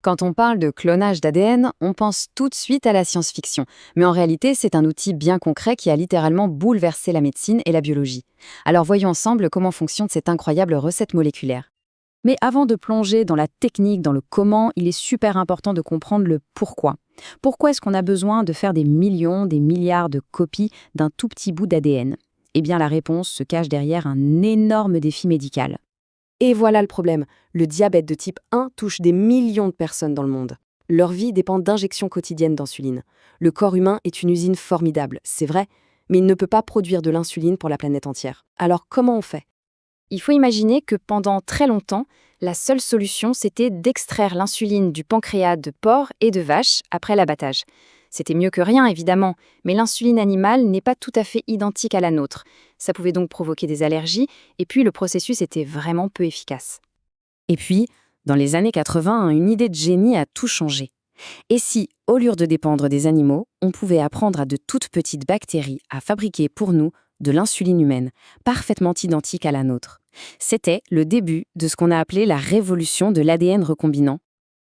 Quand on parle de clonage d'ADN, on pense tout de suite à la science-fiction. Mais en réalité, c'est un outil bien concret qui a littéralement bouleversé la médecine et la biologie. Alors voyons ensemble comment fonctionne cette incroyable recette moléculaire. Mais avant de plonger dans la technique, dans le comment, il est super important de comprendre le pourquoi. Pourquoi est-ce qu'on a besoin de faire des millions, des milliards de copies d'un tout petit bout d'ADN? Eh bien, la réponse se cache derrière un énorme défi médical. Et voilà le problème. Le diabète de type 1 touche des millions de personnes dans le monde. Leur vie dépend d'injections quotidiennes d'insuline. Le corps humain est une usine formidable, c'est vrai, mais il ne peut pas produire de l'insuline pour la planète entière. Alors comment on fait? Il faut imaginer que pendant très longtemps, la seule solution, c'était d'extraire l'insuline du pancréas de porc et de vache après l'abattage. C'était mieux que rien, évidemment, mais l'insuline animale n'est pas tout à fait identique à la nôtre. Ça pouvait donc provoquer des allergies, et puis le processus était vraiment peu efficace. Et puis, dans les années 80, une idée de génie a tout changé. Et si, au lieu de dépendre des animaux, on pouvait apprendre à de toutes petites bactéries à fabriquer pour nous de l'insuline humaine, parfaitement identique à la nôtre? C'était le début de ce qu'on a appelé la révolution de l'ADN recombinant.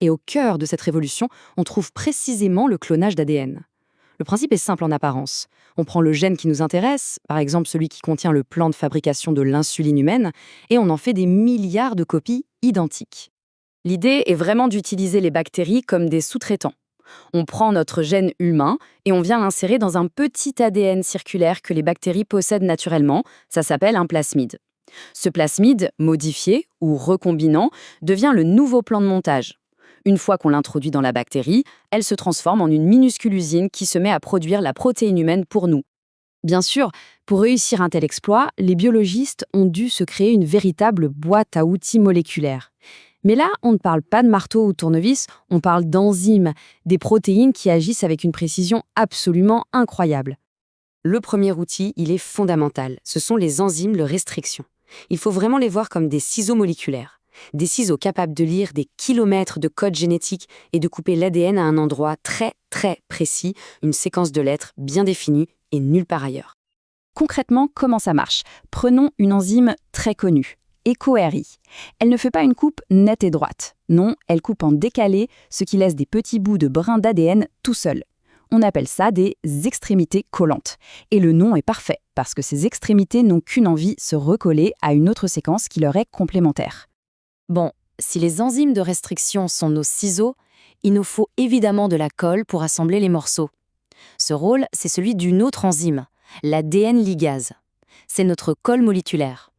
Et au cœur de cette révolution, on trouve précisément le clonage d'ADN. Le principe est simple en apparence. On prend le gène qui nous intéresse, par exemple celui qui contient le plan de fabrication de l'insuline humaine, et on en fait des milliards de copies identiques. L'idée est vraiment d'utiliser les bactéries comme des sous-traitants. On prend notre gène humain et on vient l'insérer dans un petit ADN circulaire que les bactéries possèdent naturellement, ça s'appelle un plasmide. Ce plasmide, modifié ou recombinant, devient le nouveau plan de montage. Une fois qu'on l'introduit dans la bactérie, elle se transforme en une minuscule usine qui se met à produire la protéine humaine pour nous. Bien sûr, pour réussir un tel exploit, les biologistes ont dû se créer une véritable boîte à outils moléculaire. Mais là, on ne parle pas de marteau ou tournevis, on parle d'enzymes, des protéines qui agissent avec une précision absolument incroyable. Le premier outil, il est fondamental, ce sont les enzymes de restriction. Il faut vraiment les voir comme des ciseaux moléculaires. Des ciseaux capables de lire des kilomètres de code génétique et de couper l'ADN à un endroit très très précis, une séquence de lettres bien définie et nulle part ailleurs. Concrètement, comment ça marche? Prenons une enzyme très connue, EcoRI. Elle ne fait pas une coupe nette et droite. Non, elle coupe en décalé, ce qui laisse des petits bouts de brins d'ADN tout seuls. On appelle ça des extrémités collantes. Et le nom est parfait, parce que ces extrémités n'ont qu'une envie, se recoller à une autre séquence qui leur est complémentaire. Bon, si les enzymes de restriction sont nos ciseaux, il nous faut évidemment de la colle pour assembler les morceaux. Ce rôle, c'est celui d'une autre enzyme, l'ADN ligase. C'est notre colle moléculaire.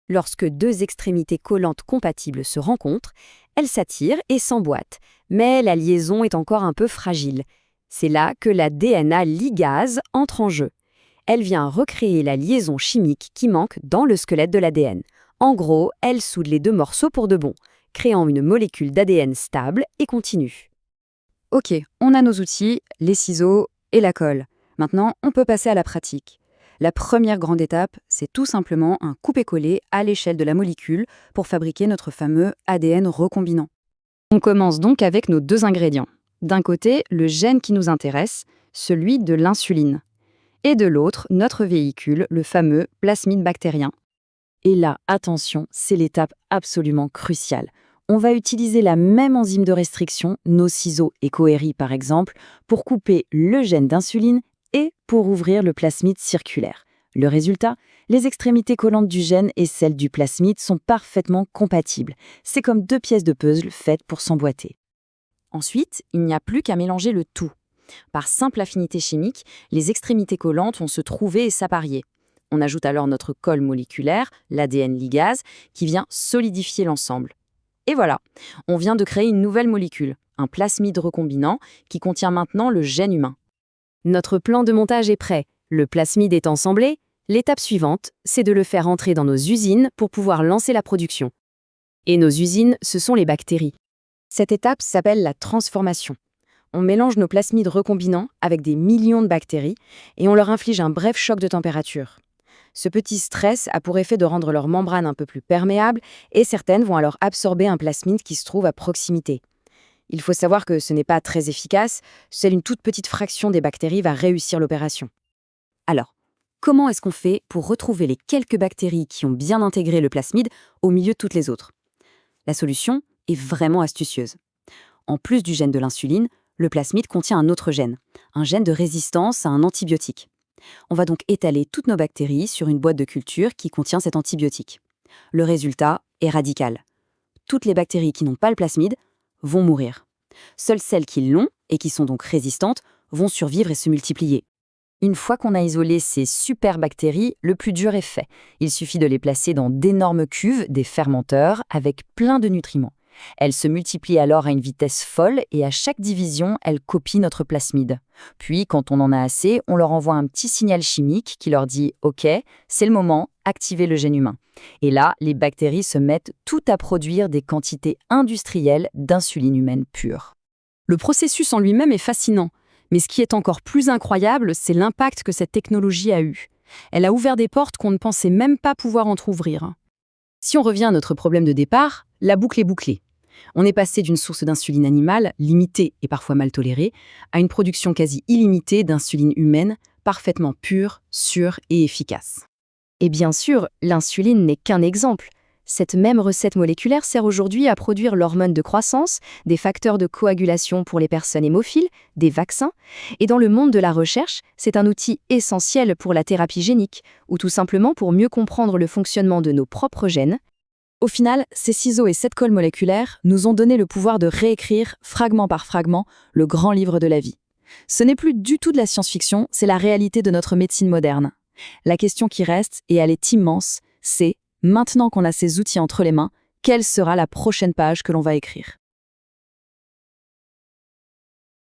Lorsque deux extrémités collantes compatibles se rencontrent, elles s'attirent et s'emboîtent, mais la liaison est encore un peu fragile. C'est là que la DNA ligase entre en jeu. Elle vient recréer la liaison chimique qui manque dans le squelette de l'ADN. En gros, elle soude les deux morceaux pour de bon, créant une molécule d'ADN stable et continue. Ok, on a nos outils, les ciseaux et la colle. Maintenant, on peut passer à la pratique. La première grande étape, c'est tout simplement un couper-coller à l'échelle de la molécule pour fabriquer notre fameux ADN recombinant. On commence donc avec nos deux ingrédients. D'un côté, le gène qui nous intéresse, celui de l'insuline. Et de l'autre, notre véhicule, le fameux plasmide bactérien. Et là, attention, c'est l'étape absolument cruciale. On va utiliser la même enzyme de restriction, nos ciseaux EcoRI par exemple, pour couper le gène d'insuline et pour ouvrir le plasmide circulaire. Le résultat, les extrémités collantes du gène et celles du plasmide sont parfaitement compatibles. C'est comme deux pièces de puzzle faites pour s'emboîter. Ensuite, il n'y a plus qu'à mélanger le tout. Par simple affinité chimique, les extrémités collantes vont se trouver et s'apparier. On ajoute alors notre colle moléculaire, l'ADN ligase, qui vient solidifier l'ensemble. Et voilà, on vient de créer une nouvelle molécule, un plasmide recombinant, qui contient maintenant le gène humain. Notre plan de montage est prêt. Le plasmide est assemblé. L'étape suivante, c'est de le faire entrer dans nos usines pour pouvoir lancer la production. Et nos usines, ce sont les bactéries. Cette étape s'appelle la transformation. On mélange nos plasmides recombinants avec des millions de bactéries et on leur inflige un bref choc de température. Ce petit stress a pour effet de rendre leur membrane un peu plus perméable et certaines vont alors absorber un plasmide qui se trouve à proximité. Il faut savoir que ce n'est pas très efficace, seule une toute petite fraction des bactéries va réussir l'opération. Alors, comment est-ce qu'on fait pour retrouver les quelques bactéries qui ont bien intégré le plasmide au milieu de toutes les autres? La solution est vraiment astucieuse. En plus du gène de l'insuline, le plasmide contient un autre gène, un gène de résistance à un antibiotique. On va donc étaler toutes nos bactéries sur une boîte de culture qui contient cet antibiotique. Le résultat est radical. Toutes les bactéries qui n'ont pas le plasmide vont mourir. Seules celles qui l'ont, et qui sont donc résistantes, vont survivre et se multiplier. Une fois qu'on a isolé ces super bactéries, le plus dur est fait. Il suffit de les placer dans d'énormes cuves, des fermenteurs, avec plein de nutriments. Elles se multiplient alors à une vitesse folle et à chaque division, elles copient notre plasmide. Puis, quand on en a assez, on leur envoie un petit signal chimique qui leur dit « Ok, c'est le moment, activez le gène humain ». Et là, les bactéries se mettent toutes à produire des quantités industrielles d'insuline humaine pure. Le processus en lui-même est fascinant, mais ce qui est encore plus incroyable, c'est l'impact que cette technologie a eu. Elle a ouvert des portes qu'on ne pensait même pas pouvoir entrouvrir. Si on revient à notre problème de départ, la boucle est bouclée. On est passé d'une source d'insuline animale, limitée et parfois mal tolérée, à une production quasi illimitée d'insuline humaine, parfaitement pure, sûre et efficace. Et bien sûr, l'insuline n'est qu'un exemple. Cette même recette moléculaire sert aujourd'hui à produire l'hormone de croissance, des facteurs de coagulation pour les personnes hémophiles, des vaccins. Et dans le monde de la recherche, c'est un outil essentiel pour la thérapie génique, ou tout simplement pour mieux comprendre le fonctionnement de nos propres gènes. Au final, ces ciseaux et cette colle moléculaire nous ont donné le pouvoir de réécrire, fragment par fragment, le grand livre de la vie. Ce n'est plus du tout de la science-fiction, c'est la réalité de notre médecine moderne. La question qui reste, et elle est immense, c'est, maintenant qu'on a ces outils entre les mains, quelle sera la prochaine page que l'on va écrire ?